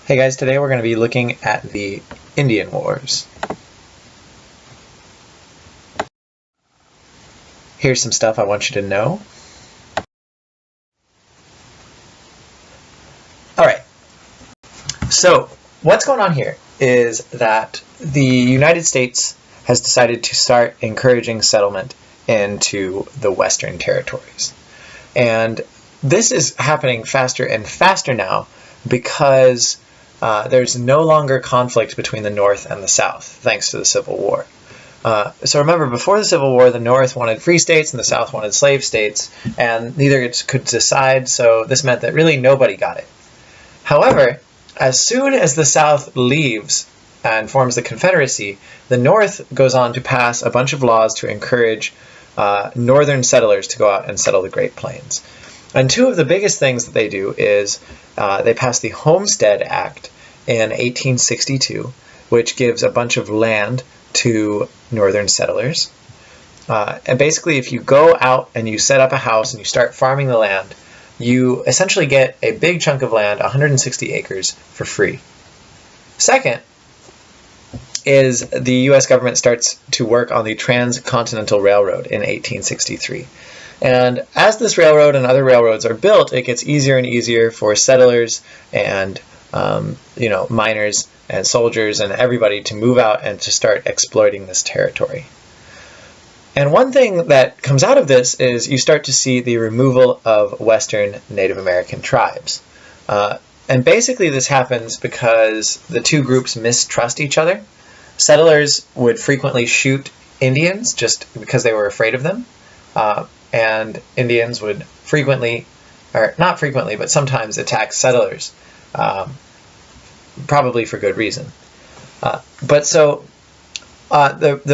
Hey guys, today we're going to be looking at the Indian Wars. Here's some stuff I want you to know. Alright, so what's going on here is that the United States has decided to start encouraging settlement into the Western territories. And this is happening faster and faster now because there's no longer conflict between the North and the South, thanks to the Civil War. So remember, before the Civil War, the North wanted free states and the South wanted slave states, and neither could decide, so this meant that really nobody got it. However, as soon as the South leaves and forms the Confederacy, the North goes on to pass a bunch of laws to encourage northern settlers to go out and settle the Great Plains. And two of the biggest things that they do is they pass the Homestead Act in 1862, which gives a bunch of land to northern settlers. And basically, if you go out and you set up a house and you start farming the land, you essentially get a big chunk of land, 160 acres, for free. Second is the U.S. government starts to work on the Transcontinental Railroad in 1863. And as this railroad and other railroads are built, it gets easier and easier for settlers and miners and soldiers and everybody to move out and to start exploiting this territory. And one thing that comes out of this is you start to see the removal of Western Native American tribes. And basically this happens because the two groups mistrust each other. Settlers would frequently shoot Indians just because they were afraid of them. And Indians would frequently, or not frequently, but sometimes attack settlers, probably for good reason. The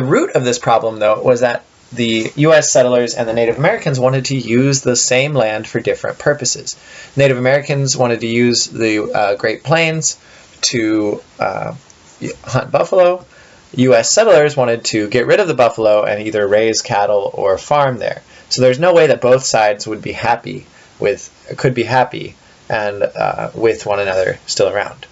root of this problem, though, was that the U.S. settlers and the Native Americans wanted to use the same land for different purposes. Native Americans wanted to use the Great Plains to hunt buffalo. U.S. settlers wanted to get rid of the buffalo and either raise cattle or farm there. So there's no way that both sides could be happy with one another still around.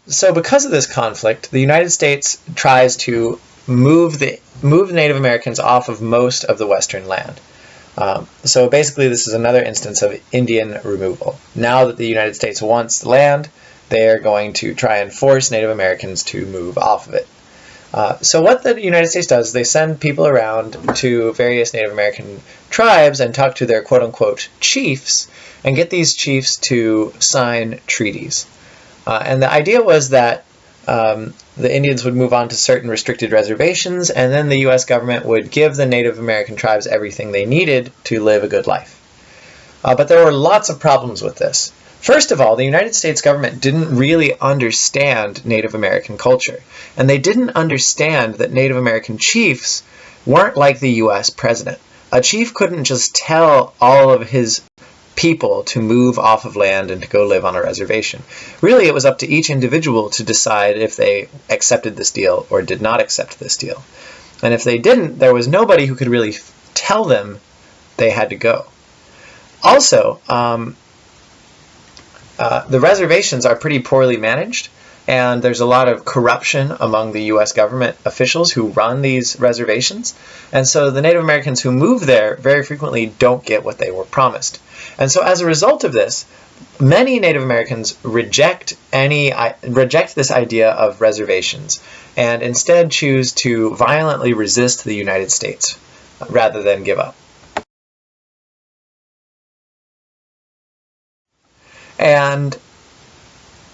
So because of this conflict, the United States tries to move the Native Americans off of most of the Western land. So basically this is another instance of Indian removal. Now that the United States wants the land, they are going to try and force Native Americans to move off of it. So what the United States does is they send people around to various Native American tribes and talk to their quote-unquote chiefs and get these chiefs to sign treaties. And the idea was that the Indians would move on to certain restricted reservations, and then the U.S. government would give the Native American tribes everything they needed to live a good life. But there were lots of problems with this. First of all, the United States government didn't really understand Native American culture, and they didn't understand that Native American chiefs weren't like the U.S. president. A chief couldn't just tell all of his people to move off of land and to go live on a reservation. Really, it was up to each individual to decide if they accepted this deal or did not accept this deal. And if they didn't, there was nobody who could really tell them they had to go. Also, the reservations are pretty poorly managed, and there's a lot of corruption among the U.S. government officials who run these reservations. And so the Native Americans who move there very frequently don't get what they were promised. And so as a result of this, many Native Americans reject this idea of reservations and instead choose to violently resist the United States rather than give up. And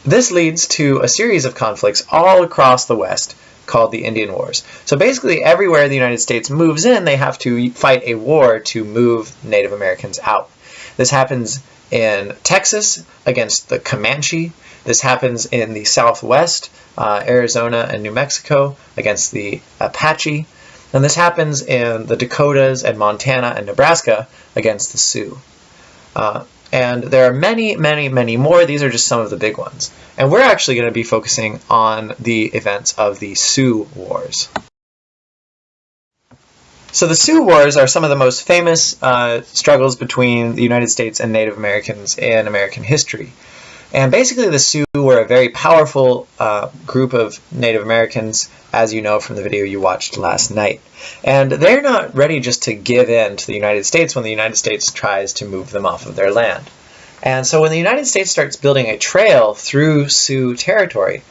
this leads to a series of conflicts all across the West called the Indian Wars. So basically everywhere the United States moves in, they have to fight a war to move Native Americans out. This happens in Texas against the Comanche. This happens in the Southwest, Arizona and New Mexico, against the Apache. And this happens in the Dakotas and Montana and Nebraska against the Sioux. And there are many, many, many more. These are just some of the big ones. And we're actually going to be focusing on the events of the Sioux Wars. So the Sioux Wars are some of the most famous struggles between the United States and Native Americans in American history. And basically the Sioux were a very powerful group of Native Americans, as you know from the video you watched last night. And they're not ready just to give in to the United States when the United States tries to move them off of their land. And so when the United States starts building a trail through Sioux territory,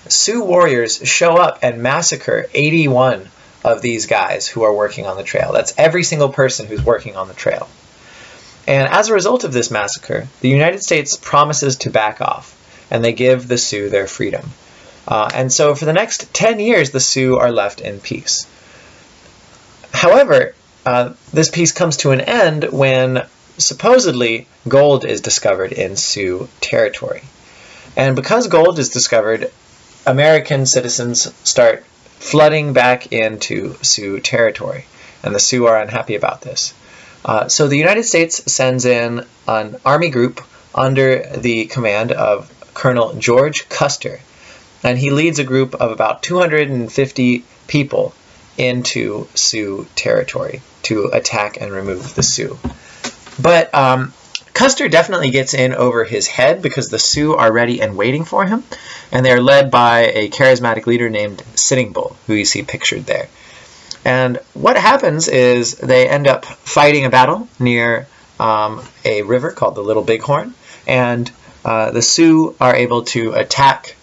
Sioux warriors show up and massacre 81 of these guys who are working on the trail. That's every single person who's working on the trail. And as a result of this massacre, the United States promises to back off, and they give the Sioux their freedom. And so for the next 10 years, the Sioux are left in peace. However, this peace comes to an end when supposedly gold is discovered in Sioux territory. And because gold is discovered, American citizens start flooding back into Sioux territory, and the Sioux are unhappy about this. So the United States sends in an army group under the command of Colonel George Custer, and he leads a group of about 250 people into Sioux territory to attack and remove the Sioux. But Custer definitely gets in over his head because the Sioux are ready and waiting for him, and they're led by a charismatic leader named Sitting Bull, who you see pictured there. And what happens is they end up fighting a battle near a river called the Little Bighorn, and the Sioux are able to attack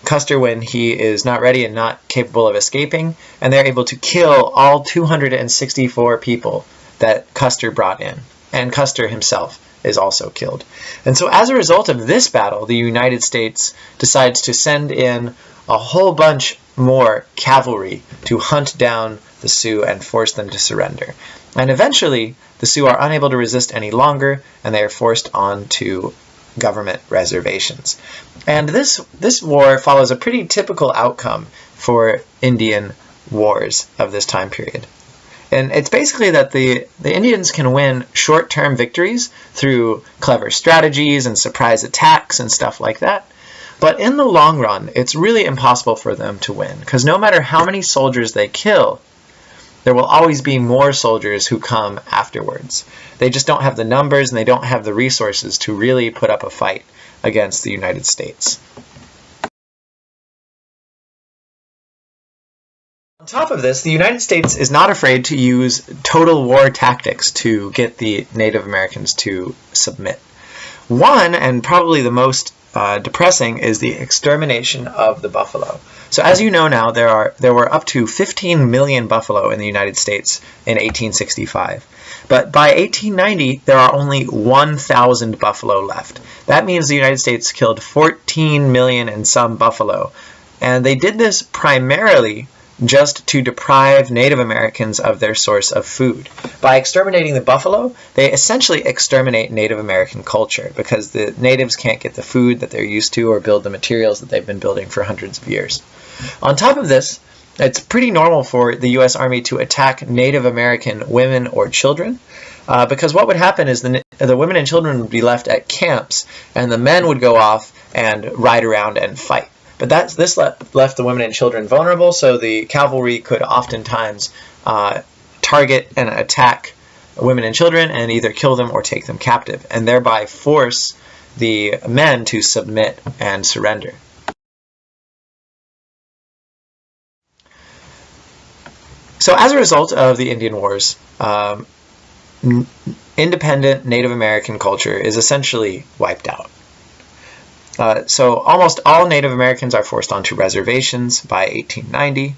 Custer when he is not ready and not capable of escaping, and they're able to kill all 264 people that Custer brought in, and Custer himself is also killed. And so as a result of this battle, the United States decides to send in a whole bunch more cavalry to hunt down the Sioux and force them to surrender. And eventually, the Sioux are unable to resist any longer, and they are forced onto government reservations. And this war follows a pretty typical outcome for Indian wars of this time period. And it's basically that the Indians can win short-term victories through clever strategies and surprise attacks and stuff like that. But in the long run, it's really impossible for them to win, because no matter how many soldiers they kill, there will always be more soldiers who come afterwards. They just don't have the numbers and they don't have the resources to really put up a fight against the United States. On top of this, the United States is not afraid to use total war tactics to get the Native Americans to submit. One, and probably the most depressing, is the extermination of the buffalo. So as you know now, there were up to 15 million buffalo in the United States in 1865. But by 1890, there are only 1,000 buffalo left. That means the United States killed 14 million and some buffalo. And they did this primarily just to deprive Native Americans of their source of food. By exterminating the buffalo, they essentially exterminate Native American culture because the natives can't get the food that they're used to or build the materials that they've been building for hundreds of years. On top of this, it's pretty normal for the U.S. Army to attack Native American women or children because what would happen is the women and children would be left at camps and the men would go off and ride around and fight. But this left the women and children vulnerable, so the cavalry could oftentimes target and attack women and children and either kill them or take them captive, and thereby force the men to submit and surrender. So as a result of the Indian Wars, independent Native American culture is essentially wiped out. So almost all Native Americans are forced onto reservations by 1890,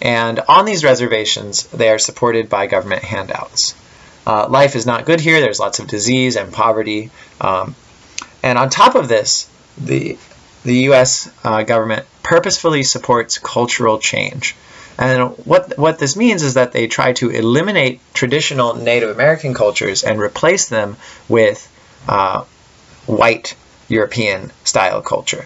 and on these reservations they are supported by government handouts. Life is not good here, there's lots of disease and poverty, and on top of this, the U.S. Government purposefully supports cultural change. And what this means is that they try to eliminate traditional Native American cultures and replace them with white European style culture.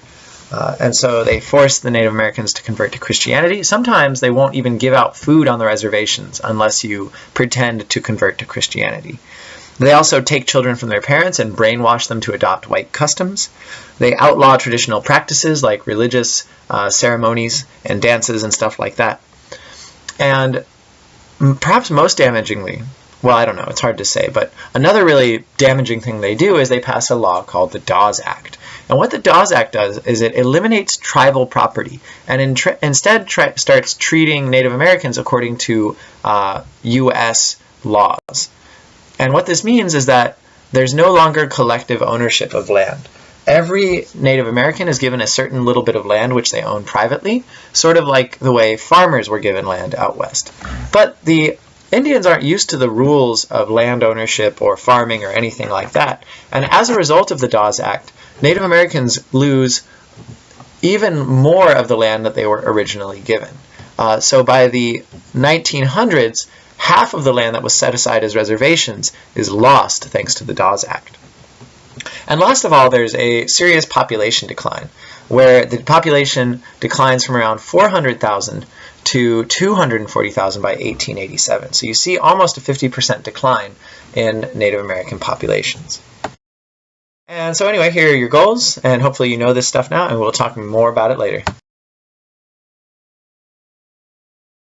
And so they force the Native Americans to convert to Christianity. Sometimes they won't even give out food on the reservations unless you pretend to convert to Christianity. They also take children from their parents and brainwash them to adopt white customs. They outlaw traditional practices like religious ceremonies and dances and stuff like that. And perhaps most damagingly, well, I don't know, it's hard to say, but another really damaging thing they do is they pass a law called the Dawes Act. And what the Dawes Act does is it eliminates tribal property and instead starts treating Native Americans according to U.S. laws. And what this means is that there's no longer collective ownership of land. Every Native American is given a certain little bit of land which they own privately, sort of like the way farmers were given land out west. But the Indians aren't used to the rules of land ownership or farming or anything like that. And as a result of the Dawes Act, Native Americans lose even more of the land that they were originally given. So by the 1900s, half of the land that was set aside as reservations is lost thanks to the Dawes Act. And last of all, there's a serious population decline, where the population declines from around 400,000 to 240,000 by 1887. So you see almost a 50% decline in Native American populations. And so anyway, here are your goals, and hopefully you know this stuff now, and we'll talk more about it later.